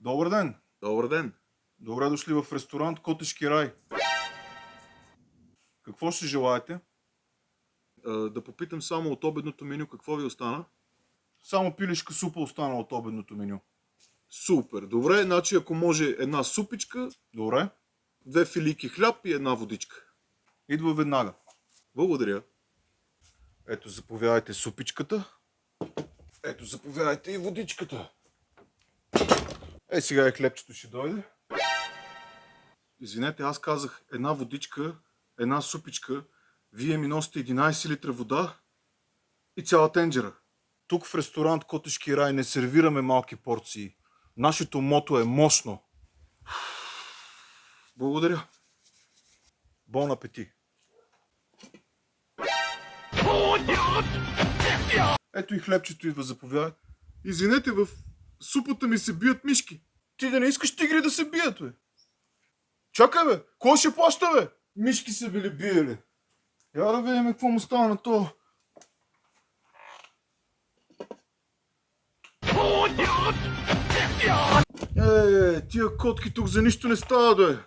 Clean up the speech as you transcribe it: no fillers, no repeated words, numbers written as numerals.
Добър ден! Добър ден! Добре дошли в ресторант Котешки рай. Какво ще желаете? Да попитам само от обедното меню какво ви остана? Само пилешка супа остана от обедното меню. Супер! Добре, значи ако може една супичка, Добре, 2 филийки хляб и една водичка. идва веднага. Благодаря. Ето, заповядайте супичката. Ето, заповядайте и водичката. Сега и хлебчето ще дойде. Извинете, аз казах една водичка, една супичка, вие ми носите 11 литра вода и цяла тенджера. Тук в ресторант Котешки рай не сервираме малки порции. Нашето мото е мощно. Благодаря. Бон апети! Ето и хлебчето идва, заповядай. Извинете, в супата ми се бият мишки. Ти да не искаш тигри да се бият, бе. Чакай, бе! Кой ще плаща, бе? Мишки са били биели. Я да видим какво му става на то. Тия котки тук за нищо не стават, бе.